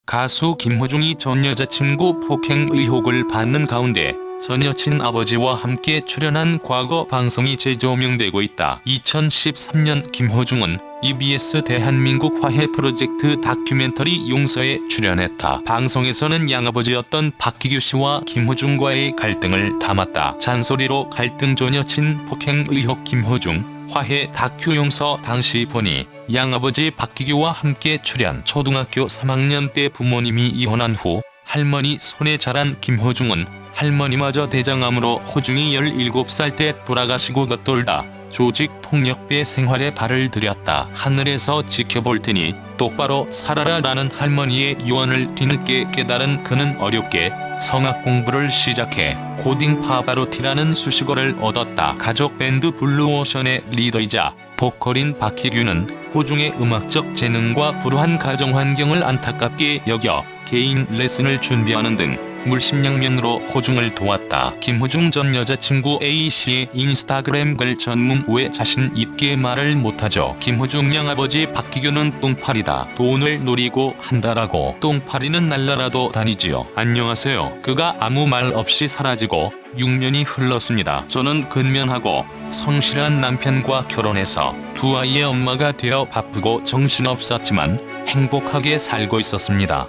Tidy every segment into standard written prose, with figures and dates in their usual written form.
가수 김호중이 전 여자친구 폭행 의혹을 받는 가운데 전 여친 아버지와 함께 출연한 과거 방송이 재조명되고 있다. 2013년 김호중은 EBS 대한민국 화해 프로젝트 다큐멘터리 용서에 출연했다. 방송에서는 양아버지였던 박기규 씨와 김호중과의 갈등을 담았다. 잔소리로 갈등 전 여친 폭행 의혹 김호중 화해 다큐 용서 당시 보니 양아버지 박기규와 함께 출연. 초등학교 3학년 때 부모님이 이혼한 후 할머니 손에 자란 김호중은 할머니마저 대장암으로 호중이 17살 때 돌아가시고 겉돌다 조직폭력배 생활에 발을 들였다. 하늘에서 지켜볼 테니 똑바로 살아라 라는 할머니의 유언을 뒤늦게 깨달은 그는 어렵게 성악 공부를 시작해 고딩 파바로티라는 수식어를 얻었다. 가족 밴드 블루오션의 리더이자 보컬인 박기규는 호중의 음악적 재능과 불우한 가정 환경을 안타깝게 여겨 개인 레슨을 준비하는 등 물심양면으로 호중을 도왔다. 김호중 전 여자친구 A씨의 인스타그램 글 전문 왜 자신 있게 말을 못하죠. 김호중 양아버지 박기규는 똥파리다. 돈을 노리고 한다라고. 똥파리는 날라라도 다니지요. 안녕하세요. 그가 아무 말 없이 사라지고 6년이 흘렀습니다. 저는 근면하고 성실한 남편과 결혼해서 두 아이의 엄마가 되어 바쁘고 정신없었지만 행복하게 살고 있었습니다.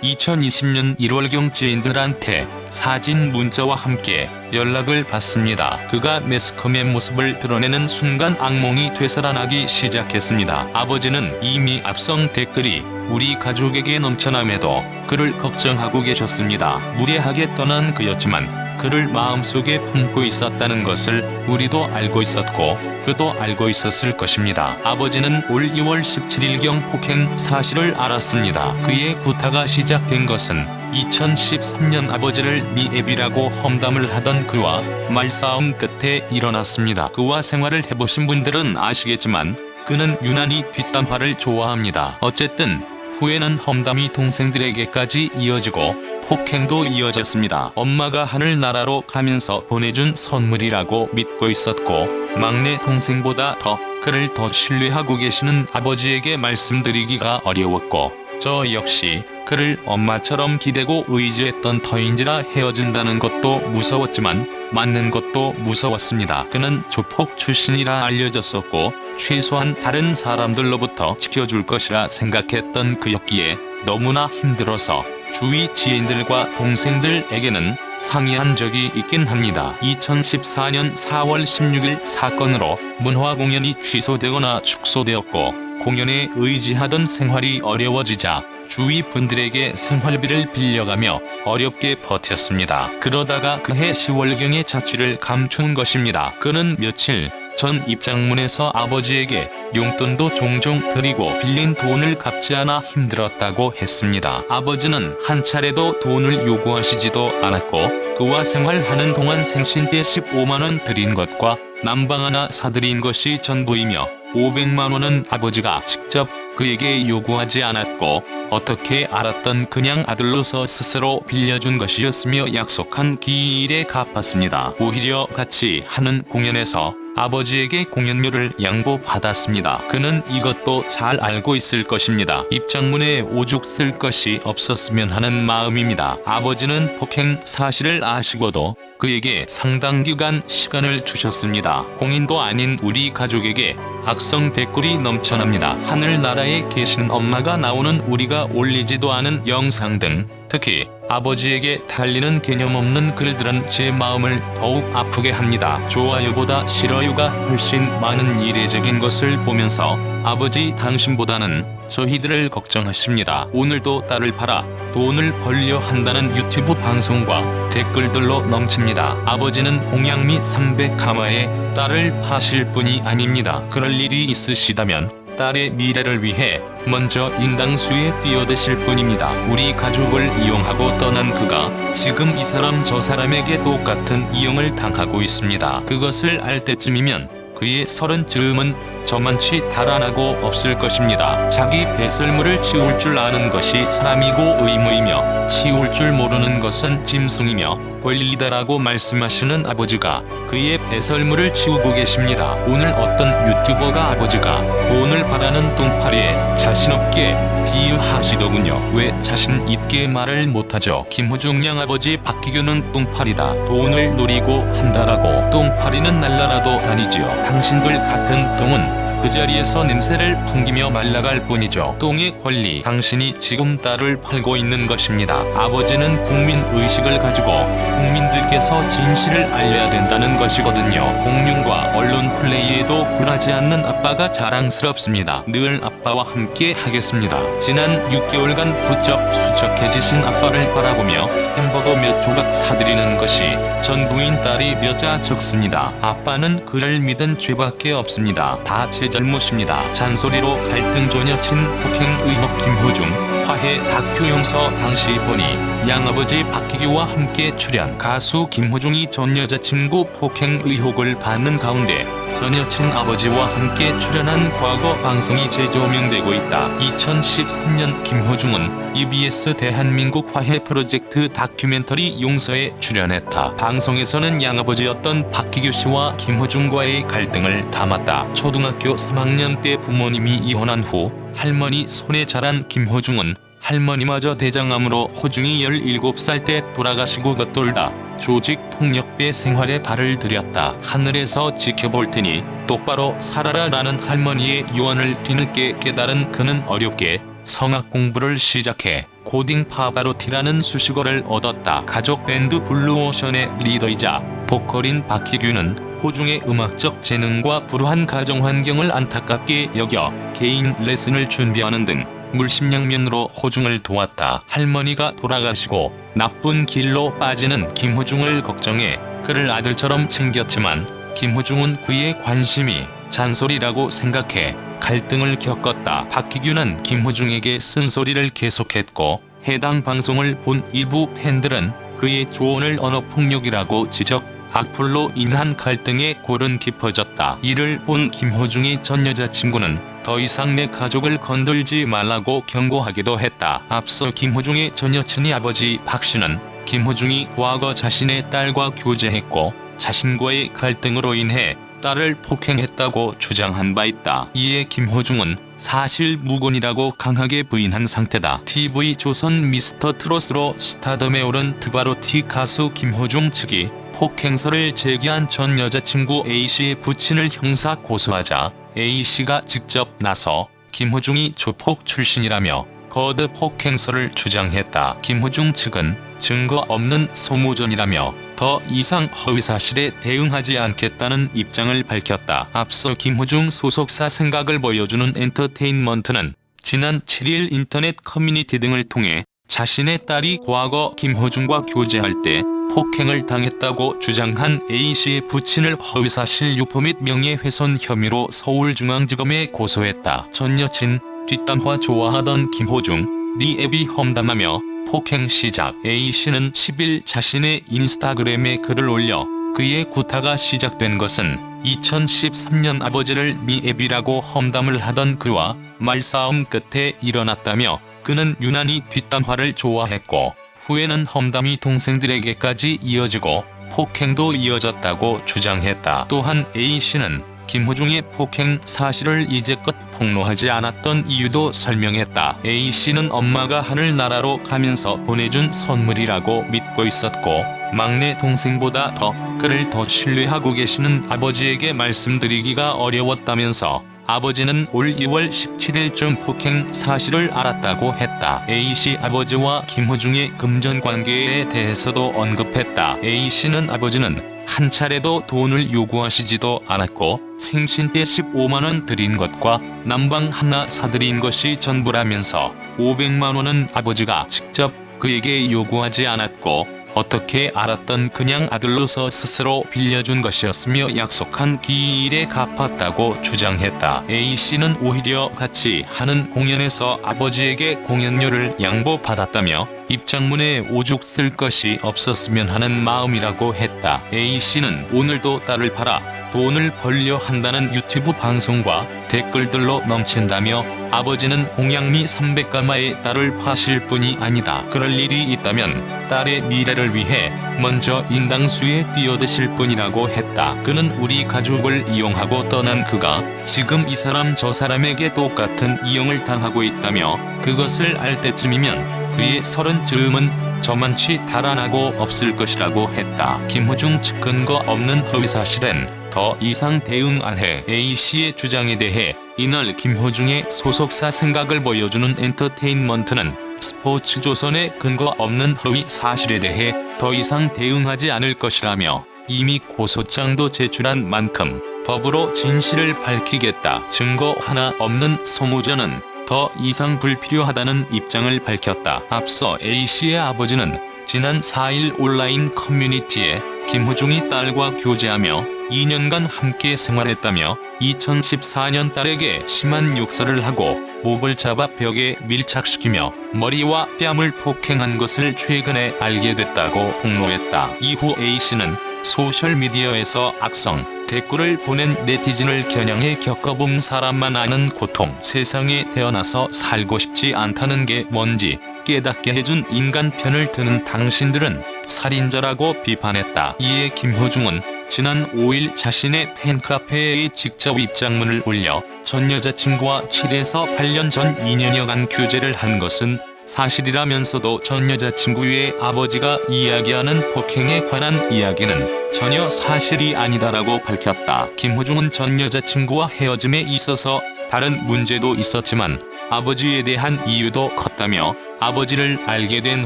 2020년 1월경 지인들한테 사진 문자와 함께 연락을 받습니다. 그가 매스컴의 모습을 드러내는 순간 악몽이 되살아나기 시작했습니다. 아버지는 이미 앞선 댓글이 우리 가족에게 넘쳐남에도 그를 걱정하고 계셨습니다. 무례하게 떠난 그였지만 그를 마음속에 품고 있었다는 것을 우리도 알고 있었고 그도 알고 있었을 것입니다. 아버지는 올 2월 17일경 폭행 사실을 알았습니다. 그의 구타가 시작된 것은 2013년 아버지를 네 애비라고 험담을 하던 그와 말싸움 끝에 일어났습니다. 그와 생활을 해보신 분들은 아시겠지만 그는 유난히 뒷담화를 좋아합니다. 어쨌든 후에는 험담이 동생들에게까지 이어지고 폭행도 이어졌습니다. 엄마가 하늘나라로 가면서 보내준 선물이라고 믿고 있었고 막내 동생보다 그를 더 신뢰하고 계시는 아버지에게 말씀드리기가 어려웠고 저 역시 그를 엄마처럼 기대고 의지했던 터인지라 헤어진다는 것도 무서웠지만 맞는 것도 무서웠습니다. 그는 조폭 출신이라 알려졌었고 최소한 다른 사람들로부터 지켜줄 것이라 생각했던 그였기에 너무나 힘들어서 주위 지인들과 동생들에게는 상의한 적이 있긴 합니다. 2014년 4월 16일 사건으로 문화 공연이 취소되거나 축소되었고 공연에 의지하던 생활이 어려워지자 주위 분들에게 생활비를 빌려가며 어렵게 버텼습니다. 그러다가 그해 10월경에 자취를 감춘 것입니다. 그는 며칠 전 입장문에서 아버지에게 용돈도 종종 드리고 빌린 돈을 갚지 않아 힘들었다고 했습니다. 아버지는 한 차례도 돈을 요구하시지도 않았고 그와 생활하는 동안 생신때 15만원 드린 것과 난방 하나 사드린 것이 전부이며 500만원은 아버지가 직접 그에게 요구하지 않았고 어떻게 알았던 그냥 아들로서 스스로 빌려준 것이었으며 약속한 기일에 갚았습니다. 오히려 같이 하는 공연에서 아버지에게 공연료를 양보받았습니다. 그는 이것도 잘 알고 있을 것입니다. 입장문에 오죽 쓸 것이 없었으면 하는 마음입니다. 아버지는 폭행 사실을 아시고도 그에게 상당 기간 시간을 주셨습니다. 공인도 아닌 우리 가족에게 악성 댓글이 넘쳐납니다. 하늘나라에 계신 엄마가 나오는 우리가 올리지도 않은 영상 등 특히 아버지에게 달리는 개념 없는 글들은 제 마음을 더욱 아프게 합니다. 좋아요보다 싫어요가 훨씬 많은 이례적인 것을 보면서 아버지 당신보다는 저희들을 걱정하십니다. 오늘도 딸을 팔아 돈을 벌려 한다는 유튜브 방송과 댓글들로 넘칩니다. 아버지는 공양미 300가마에 딸을 파실 분이 아닙니다. 그럴 일이 있으시다면 딸의 미래를 위해 먼저 인당수에 뛰어드실 분입니다. 우리 가족을 이용하고 떠난 그가 지금 이 사람 저 사람에게 똑같은 이용을 당하고 있습니다. 그것을 알 때쯤이면 그의 서른 즈음은 저만치 달아나고 없을 것입니다. 자기 배설물을 치울 줄 아는 것이 사람이고 의무이며 치울 줄 모르는 것은 짐승이며 권리다라고 말씀하시는 아버지가 그의 배설물을 치우고 계십니다. 오늘 어떤 유튜버가 아버지가 돈을 바라는 똥파리에 자신없게 비유하시더군요. 왜 자신 있게 말을 못하죠? 김호중 양아버지 박희규는 똥파리다. 돈을 노리고 한다라고 똥파리는 날라라도 다니지요. 당신들 같은 똥은 그 자리에서 냄새를 풍기며 말라갈 뿐이죠. 똥의 권리, 당신이 지금 딸을 팔고 있는 것입니다. 아버지는 국민의식을 가지고 국민들께서 진실을 알려야 된다는 것이거든요. 공룡과 언론 플레이에도 굴하지 않는 아빠가 자랑스럽습니다. 늘 아빠와 함께 하겠습니다. 지난 6개월간 부쩍 수척해지신 아빠를 바라보며 햄버거 몇 조각 사드리는 것이 전부인 딸이 몇 자 적습니다. 아빠는 그를 믿은 죄밖에 없습니다. 다 제 잘못입니다. 잔소리로 갈등조녀친 폭행 의혹 김호중 화해 다큐 용서 당시 보니 양아버지 박희규와 함께 출연 가수 김호중이 전 여자친구 폭행 의혹을 받는 가운데 전 여친 아버지와 함께 출연한 과거 방송이 재조명되고 있다. 2013년 김호중은 EBS 대한민국 화해 프로젝트 다큐멘터리 용서에 출연했다. 방송에서는 양아버지였던 박희규 씨와 김호중과의 갈등을 담았다. 초등학교 3학년 때 부모님이 이혼한 후 할머니 손에 자란 김호중은 할머니마저 대장암으로 호중이 17살 때 돌아가시고 겉돌다 조직폭력배 생활에 발을 들였다. 하늘에서 지켜볼 테니 똑바로 살아라 라는 할머니의 유언을 뒤늦게 깨달은 그는 어렵게 성악 공부를 시작해 고딩 파바로티라는 수식어를 얻었다. 가족 밴드 블루오션의 리더이자 보컬인 박희규는 호중의 음악적 재능과 불우한 가정 환경을 안타깝게 여겨 개인 레슨을 준비하는 등 물심양면으로 호중을 도왔다. 할머니가 돌아가시고 나쁜 길로 빠지는 김호중을 걱정해 그를 아들처럼 챙겼지만 김호중은 그의 관심이 잔소리라고 생각해 갈등을 겪었다. 박희규는 김호중에게 쓴소리를 계속했고 해당 방송을 본 일부 팬들은 그의 조언을 언어폭력이라고 지적, 악플로 인한 갈등의 골은 깊어졌다. 이를 본 김호중의 전 여자친구는 더 이상 내 가족을 건들지 말라고 경고하기도 했다. 앞서 김호중의 전 여친이 아버지 박 씨는 김호중이 과거 자신의 딸과 교제했고 자신과의 갈등으로 인해 딸을 폭행했다고 주장한 바 있다. 이에 김호중은 사실 무근이라고 강하게 부인한 상태다. TV조선 미스터 트롯으로 스타덤에 오른 드바로티 가수 김호중 측이 폭행설을 제기한 전 여자친구 A씨의 부친을 형사 고소하자 A씨가 직접 나서 김호중이 조폭 출신이라며 거듭 폭행설을 주장했다. 김호중 측은 증거 없는 소무전이라며 더 이상 허위사실에 대응하지 않겠다는 입장을 밝혔다. 앞서 김호중 소속사 생각을 보여주는 엔터테인먼트는 지난 7일 인터넷 커뮤니티 등을 통해 자신의 딸이 과거 김호중과 교제할 때 폭행을 당했다고 주장한 A씨의 부친을 허위사실 유포 및 명예훼손 혐의로 서울중앙지검에 고소했다. 전 여친 뒷담화 좋아하던 김호중, 네 앱이 험담하며 폭행 시작. A씨는 10일 자신의 인스타그램에 글을 올려 그의 구타가 시작된 것은 2013년 아버지를 네 앱이라고 험담을 하던 그와 말싸움 끝에 일어났다며 그는 유난히 뒷담화를 좋아했고 후에는 험담이 동생들에게까지 이어지고 폭행도 이어졌다고 주장했다. 또한 A씨는 김호중의 폭행 사실을 이제껏 폭로하지 않았던 이유도 설명했다. A씨는 엄마가 하늘나라로 가면서 보내준 선물이라고 믿고 있었고 막내 동생보다 그를 더 신뢰하고 계시는 아버지에게 말씀드리기가 어려웠다면서 아버지는 올 2월 17일쯤 폭행 사실을 알았다고 했다. A씨 아버지와 김호중의 금전 관계에 대해서도 언급했다. A씨는 아버지는 한 차례도 돈을 요구하시지도 않았고 생신 때 15만원 드린 것과 난방 하나 사드린 것이 전부라면서 500만원은 아버지가 직접 그에게 요구하지 않았고 어떻게 알았던 그냥 아들로서 스스로 빌려준 것이었으며 약속한 기일에 갚았다고 주장했다. A씨는 오히려 같이 하는 공연에서 아버지에게 공연료를 양보받았다며 입장문에 오죽 쓸 것이 없었으면 하는 마음이라고 했다. A씨는 오늘도 딸을 팔아 돈을 벌려 한다는 유튜브 방송과 댓글들로 넘친다며 아버지는 공양미 300가마의 딸을 파실 뿐이 아니다. 그럴 일이 있다면 딸의 미래를 위해 먼저 인당수에 뛰어드실 뿐이라고 했다. 그는 우리 가족을 이용하고 떠난 그가 지금 이 사람 저 사람에게 똑같은 이용을 당하고 있다며 그것을 알 때쯤이면 그의 30쯤은 저만치 달아나고 없을 것이라고 했다. 김호중 측 근거 없는 허위사실엔 더 이상 대응 안 해. A씨의 주장에 대해 이날 김호중의 소속사 생각을 보여주는 엔터테인먼트는 스포츠조선의 근거 없는 허위 사실에 대해 더 이상 대응하지 않을 것이라며 이미 고소장도 제출한 만큼 법으로 진실을 밝히겠다. 증거 하나 없는 소무전은 더 이상 불필요하다는 입장을 밝혔다. 앞서 A씨의 아버지는 지난 4일 온라인 커뮤니티에 김호중이 딸과 교제하며 2년간 함께 생활했다며 2014년 딸에게 심한 욕설을 하고 목을 잡아 벽에 밀착시키며 머리와 뺨을 폭행한 것을 최근에 알게 됐다고 폭로했다. 이후 A씨는 소셜미디어에서 악성 댓글을 보낸 네티즌을 겨냥해 겪어본 사람만 아는 고통, 세상에 태어나서 살고 싶지 않다는 게 뭔지 깨닫게 해준 인간 편을 드는 당신들은 살인자라고 비판했다. 이에 김호중은 지난 5일 자신의 팬카페에 직접 입장문을 올려 전 여자친구와 7에서 8년 전 2년여간 교제를 한 것은 사실이라면서도 전 여자친구의 아버지가 이야기하는 폭행에 관한 이야기는 전혀 사실이 아니다라고 밝혔다. 김호중은 전 여자친구와 헤어짐에 있어서 다른 문제도 있었지만 아버지에 대한 이유도 컸다며 아버지를 알게 된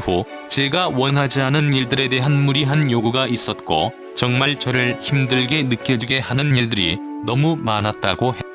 후 제가 원하지 않은 일들에 대한 무리한 요구가 있었고 정말 저를 힘들게 느껴지게 하는 일들이 너무 많았다고 했다.